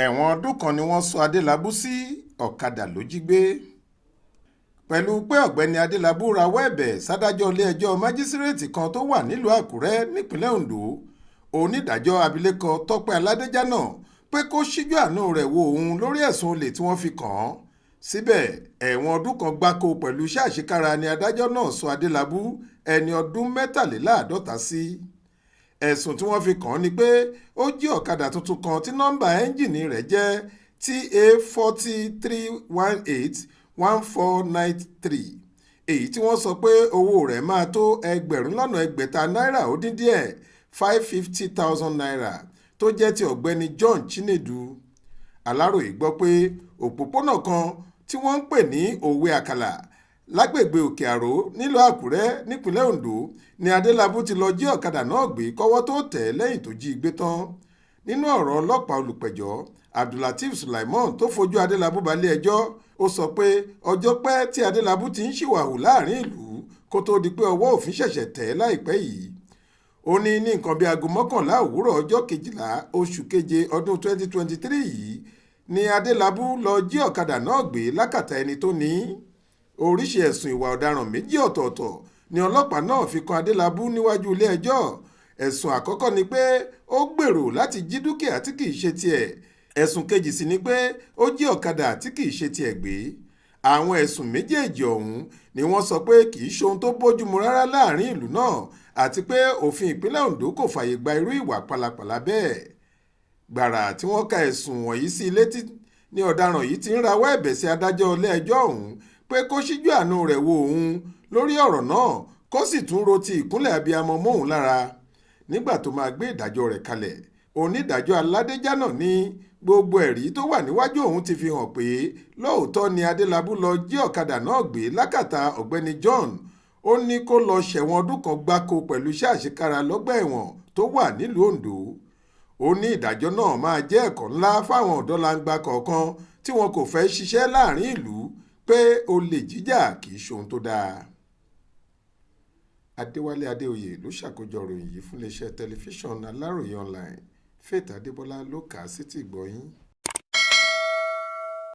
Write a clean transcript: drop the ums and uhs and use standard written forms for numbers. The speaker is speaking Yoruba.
ẹ̀wọ̀n ọdún kan ni wọ́n sọ Adelabu sí. Ọ̀kadà ló jí gbé. Pẹ̀lú pé ọ̀gbẹ́ni Adelabu rawọ́ ẹ̀bẹ̀ sádájọ́ ilé-ẹjọ́ májísírèètì kan tó wà nílùú Àkúrẹ́ nípínlẹ̀ Ondo, onídàájọ́ abilékọ Tọ́pẹ́ Aládéjánà pé kó ṣíjú àánú rẹ̀ wo òun lórí ẹ̀sùn olè tí wọ́n fi kàn án. Síbẹ̀ ẹ̀wọ̀n ọdún kan gbáko pẹ̀lú iṣẹ́ àṣekára ni adájọ́ náà sọ Adelabu, ẹni ọdún 53 sí. Ẹ̀sùn tí wọ́n fi kàn án ni pé ó jí ọ̀kadà tuntun kan tí nọ́mbà ẹ́ńjìnì rẹ̀ jẹ́ TA 43181493, èyí tí wọ́n sọ pé owó rẹ̀ máa tó náírà ó dín díẹ̀ naira, tó jẹ́ ti ọ̀gbẹ́ni John Chinedu. Aláròyé gbọ́ pé òpópónà kan tí wọ́n ń pè ní Òwe Àkàlà lágbègbè Òkè Àró nílùú Àkúrẹ́ nípínlẹ̀ Ondo ni Adelabu ti lọ jí ọ̀kadà náà gbé kọ́wọ́ tó tẹ̀ lẹ́yìn tó jí gbé tán. Nínú ọ̀rọ̀ ọlọ́pàá olùpẹ̀jọ́ Abdulateef Sulaiman tó fojú Adelabu balẹ̀-ẹjọ́, ó sọ pé ọjọ́ pẹ́ tí Adelabu ti ń ṣìwàhù láàrin ìlú kó tó di pé ọwọ́ òfin ṣẹ̀ṣẹ̀ tẹ̀ láìpẹ́ yìí. Ó ní nǹkan bíi aago 11 òwúrọ̀ ọjọ́ 12 oṣù keje ọdún 2023 yìí ni Adelabu lọ jí ọ̀kadà náà gbé lákàtà ẹni tó ní. Oríṣi ẹ̀sùn ìwà ọ̀daràn méjì ọ̀tọ̀ọ̀tọ̀ ni ọlọ́pàá náà fi kan Adelabu níwájú ilé-ẹjọ́. Ẹ̀sùn àkọ́kọ́ ni pé ó gbèrò láti jí dúkìá tí kìí ṣe tiẹ̀. Ẹ̀sùn kejì sì ni pé ó jí ọ̀kadà tí kìí ṣe tiẹ̀ gbé. Àwọn ẹ̀sùn méjèèjì ọ̀hún ni wọ́n sọ pé kìí ṣohun tó bójúmu rárá láàrin ìlú náà, àti pé òfin ìpínlẹ̀ Ondo kò fààyè gba irú ìwà pálapàla bẹ́ẹ̀. Gbàrà tí wọ́n ka ẹ̀sùn wọ̀nyí sí létí ni ọ̀daràn yìí ti ń rawọ́ ẹ̀bẹ̀ sí adájọ́ ilé-ẹjọ́ ọ̀hún pé kó ṣíjú àánú rẹ̀ wo òun lórí ọ̀rọ̀ náà, kó sì tún ro ti ìkúnlẹ̀ abiyamọ mọ́hun lára. Nígbà tó máa gbé ìdájọ́ rẹ̀ kalẹ̀, onídàájọ́ Aládéjánà ní gbogbo ẹ̀rí tó wà níwájú òun ti fi hàn pé lóòótọ́ ni Adelabu lọ jí ọ̀kadà náà gbé lákàtà ọ̀gbẹ́ni John. Ó ní kó lọ ṣẹ̀wọ̀n ọdún kan gbáko pẹ̀lú iṣẹ́ àṣekára lọ́gbà ẹ̀wọ̀n tó wà nílùú Ondo. Ó ní ìdájọ́ náà máa jẹ́ ẹ̀kọ́ ńlá fáwọn ọ̀dọ́langba kọ̀ọ̀kan tí wọn kò fẹ́ ṣiṣẹ́ láàrin ìlú pé olè jíjà kì í ṣohun tó dáa. Adéwálé Adéoyè ló ṣàkójọ ìròyìn yìí fún iléeṣẹ́ tẹlifíṣàn Aláròyé online. Faith Adébọ́lá ló kà á sétíìgbọ́ yín.